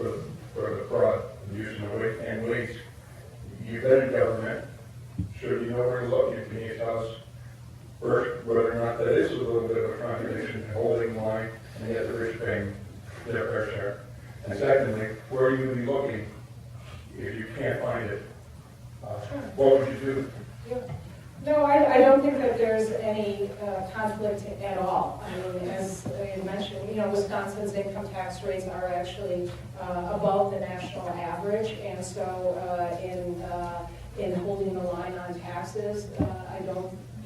for the fraud, abuse, and waste. You've been in government, so you know where to look. You can tell us first whether or not that is a little bit of a contradiction, holding the line, and yet the rich paying their fair share. And secondly, where are you going to be looking if you can't find it? What would you do? Yeah. No, I don't think that there's any conflict at all. I mean, as I mentioned, Wisconsin's income tax rates are actually above the national average, and so in holding the line on taxes,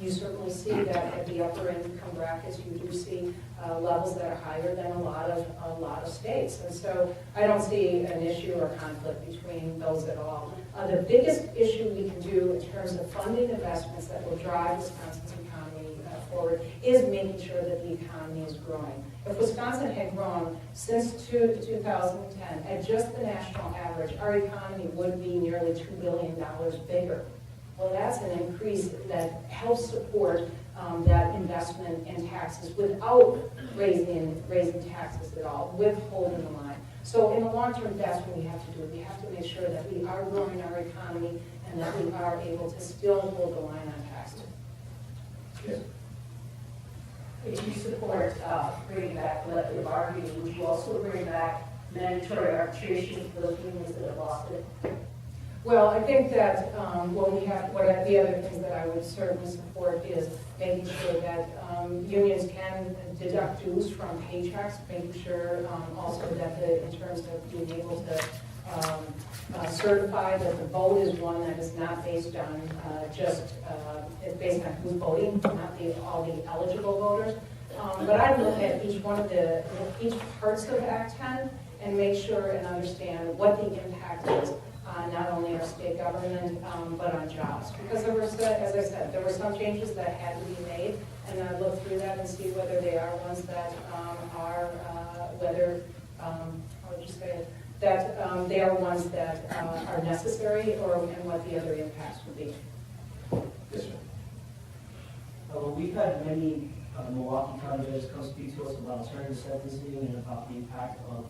you certainly see that at the upper income brackets, you do see levels that are higher than a lot of states, and so I don't see an issue or conflict between those at all. The biggest issue we can do in terms of funding investments that will drive Wisconsin's economy forward is making sure that the economy is growing. If Wisconsin had grown since 2010 at just the national average, our economy would be nearly $2 billion bigger. Well, that's an increase that helps support that investment in taxes without raising taxes at all, with holding the line. So in the long term, that's what we have to do. We have to make sure that we are growing our economy and that we are able to still hold the line on taxes. Yes. If you support bringing back collective bargaining, would you also bring back mandatory arbitration for those unions that have lost it? Well, I think that the other things that I would certainly support is making sure that unions can deduct dues from paychecks, making sure also that in terms of being able to certify that the vote is one that is not based on it's based on who's voting, not all the eligible voters. But I look at each parts of Act 10 and make sure and understand what the impact is on not only our state government, but on jobs. Because as I said, there were some changes that had to be made, and I look through that and see whether they are ones that they are ones that are necessary, and what the other impacts would be. Yes, sir. We've had many Milwaukee County judges come speak to us about alternative sentencing and about the impact of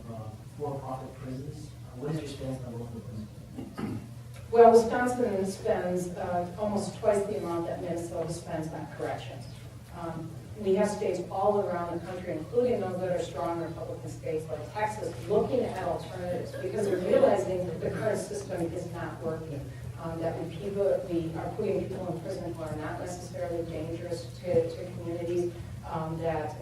for-profit prisons. What is your stance on local prisons? Well, Wisconsin spends almost twice the amount that Minnesota spends on corrections. We have states all around the country, including those that are strong Republican states like Texas, looking at alternatives because they're realizing that the current system is not working. That we are putting people in prison who are not necessarily dangerous to communities, that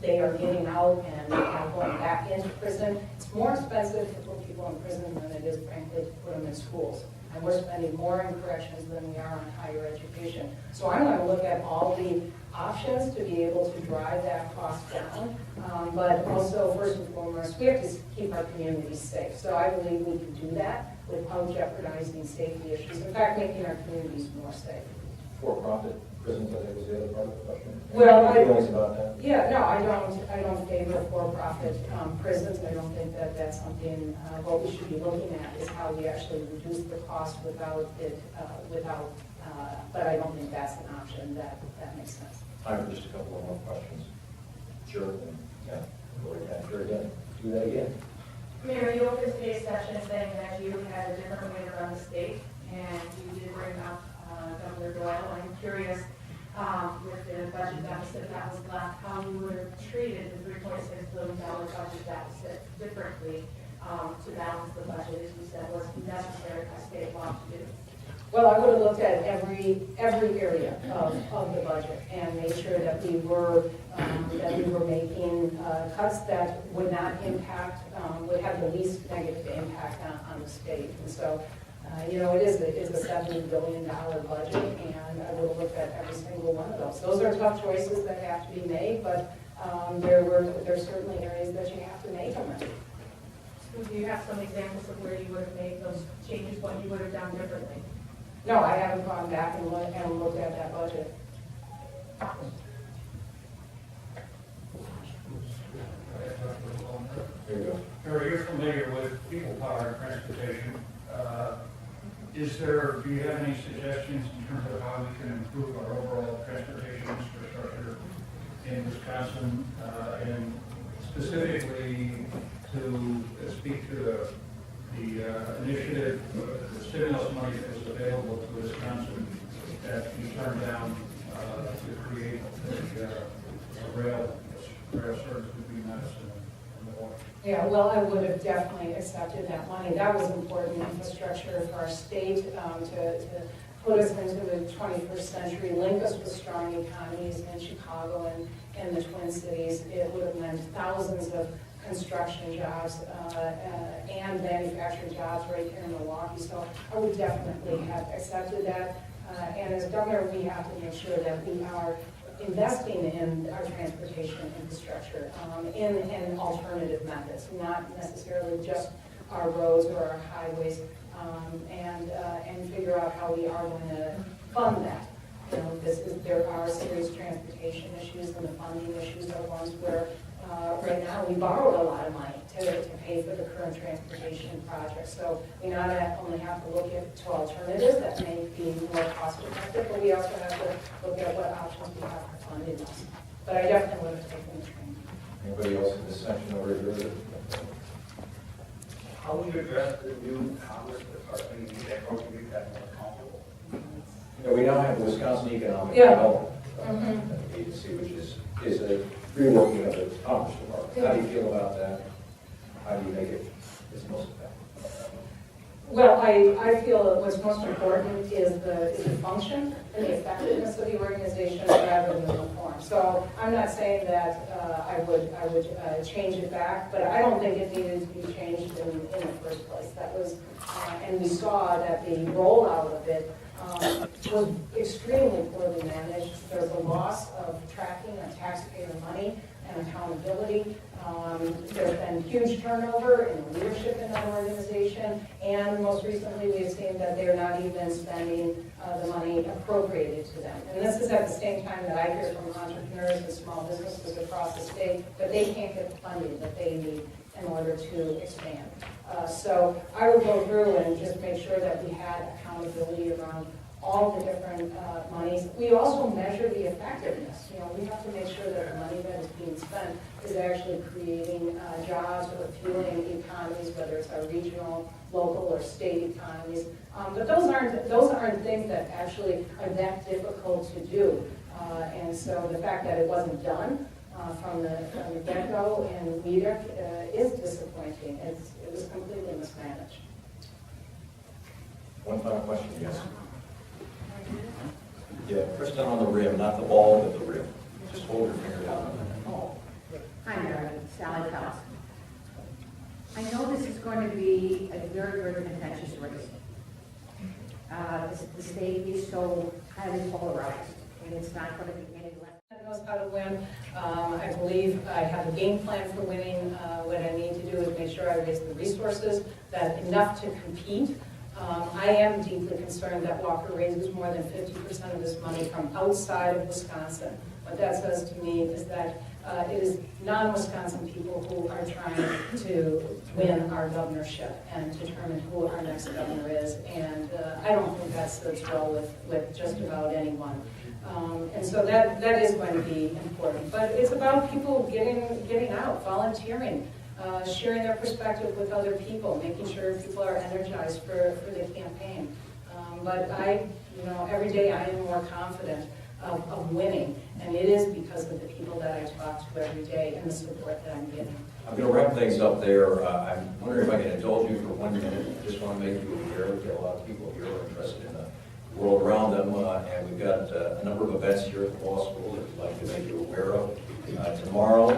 they are getting out and going back into prison. It's more expensive to put people in prison than it is, frankly, to put them in schools. And we're spending more in corrections than we are on higher education. So I'm going to look at all the options to be able to drive that cost down. But also, first and foremost, we have to keep our communities safe. So I believe we can do that without jeopardizing safety issues. In fact, making our communities more safe. For-profit prisons, I think was the other part of the question. Well, Any feelings about that? Yeah, no, I don't favor for-profit prisons. I don't think that that's something, what we should be looking at is how we actually reduce the cost without it, but I don't think that's an option that makes sense. Time for just a couple of more questions. Sure. Yeah, go ahead, sure again. Do that again. Mayor, you opened today's session saying that you had a different way around the state, and you did bring up Governor Doyle. I'm curious, with the budget deficit that was left, how you would have treated the $3.6 billion budget deficit differently to balance the budget, as you said, was necessary by state law to do. Well, I would have looked at every area of the budget and made sure that we were making cuts that would not impact, would have the least negative impact on the state. And so, it is a $70 billion budget, and I would have looked at every single one of those. Those are tough choices that have to be made, but there's certainly areas that you have to make them in. So do you have some examples of where you would have made those changes, what you would have done differently? No, I haven't gone back and looked at that budget. There you go. Harry, you're familiar with people power transportation. Do you have any suggestions in terms of how we can improve our overall transportation infrastructure in Wisconsin, and specifically to speak to the initiative, the stimulus money that was available to Wisconsin that you turned down to create a rail service between Madison and Milwaukee? Yeah, well, I would have definitely accepted that money. That was important infrastructure for our state to put us into the 21st century, link us with strong economies in Chicago and the Twin Cities. It would have meant thousands of construction jobs and manufacturing jobs right here in Milwaukee. So I would definitely have accepted that. And as governor, we have to make sure that we are investing in our transportation infrastructure in alternative methods, not necessarily just our roads or our highways, and figure out how we are going to fund that. There are serious transportation issues, and the funding issues are ones where right now we borrowed a lot of money to pay for the current transportation project. So we not only have to look at alternatives that may be more cost effective, but we also have to look at what options we have for funding those. But I definitely would have taken the train. Anybody else in this section over here? How will you address the new Congress department that will make that more comfortable? We now have the Wisconsin Economic Yeah. Development Agency, which is a reworking of the Commerce Department. How do you feel about that? How do you make it its most effective? Well, I feel that what's most important is the function and the effectiveness of the organization rather than the form. So I'm not saying that I would change it back, but I don't think it needed to be changed in the first place. That was, and we saw that the rollout of it was extremely poorly managed. There's a loss of tracking of taxpayer money and accountability. There's been huge turnover in leadership in that organization, and most recently we've seen that they're not even spending the money appropriated to them. And this is at the same time that I hear from entrepreneurs and small businesses across the state that they can't get the funding that they need in order to expand. So I would go through and just make sure that we had accountability around all the different monies. We also measure the effectiveness. We have to make sure that the money that is being spent is actually creating jobs or fueling economies, whether it's our regional, local, or state economies. But those aren't things that actually are that difficult to do. And so the fact that it wasn't done from the get-go in Weeder is disappointing. It was completely mismanaged. One final question, yes. Yeah, press down on the rim, not the ball, but the rim. Just hold your finger down. Hi, Mayor. Sally Pels. I know this is going to be a very, very contentious race. The state is so highly polarized, and it's not going to be any less. Knows how to win. I believe I have a game plan for winning. What I need to do is make sure I raise the resources that enough to compete. I am deeply concerned that Walker raises more than 50% of this money from outside of Wisconsin. What that says to me is that it is non-Wisconsin people who are trying to win our governorship and determine who our next governor is. And I don't think that sits well with just about anyone. And so that is going to be important. But it's about people getting out, volunteering, sharing their perspective with other people, making sure people are energized for the campaign. But every day I am more confident of winning, and it is because of the people that I talk to every day and the support that I'm getting. I'm going to wrap things up there. I'm wondering if I can indulge you for 1 minute. I just want to make you aware. We've got a lot of people here who are interested in the world around them, and we've got a number of events here at the law school that we'd like to make you aware of. Tomorrow,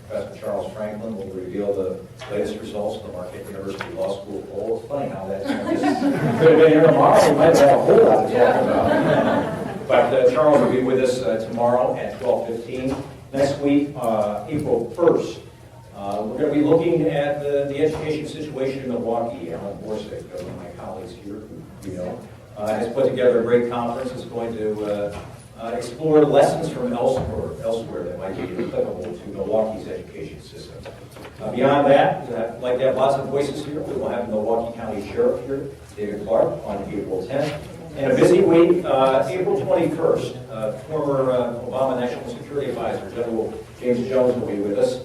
Professor Charles Franklin will reveal the latest results of the Marquette University Law School poll. It's funny how that just could have been here tomorrow. We might have a whole lot to talk about. But Charles will be with us tomorrow at 12:15. Next week, April 1st, we're going to be looking at the education situation in Milwaukee. Alan Borsick, one of my colleagues here, who has put together a great conference. It's going to explore lessons from elsewhere that might be applicable to Milwaukee's education system. Beyond that, I'd like to have lots of voices here. We will have the Milwaukee County Sheriff here, David Clark, on April 10th. And a busy week, April 21st, former Obama National Security Advisor, General James Jones, will be with us.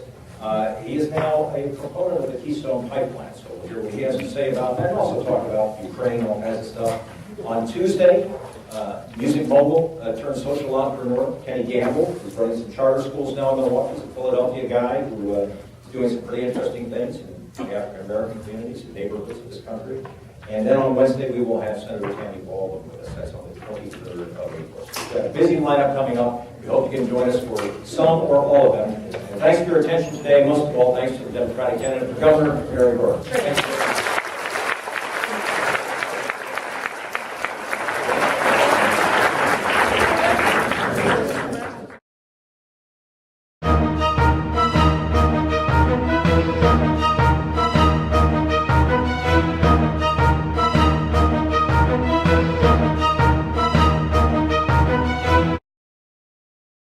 He is now a proponent of the Keystone Pipeline, so we'll hear what he has to say about that, and also talk about Ukraine and all kinds of stuff. On Tuesday, music mogul turned social entrepreneur, Kenny Gamble, who's running some charter schools now in Milwaukee. He's a Philadelphia guy who is doing some pretty interesting things in the African American communities and neighborhoods of this country. And then on Wednesday, we will have Senator Tammy Baldwin with us. That's on the 23rd of April. So we've got a busy lineup coming up. We hope you can join us for some or all of them. And thanks for your attention today. Most of all, thanks to the Democratic candidate for governor, Mary Burke.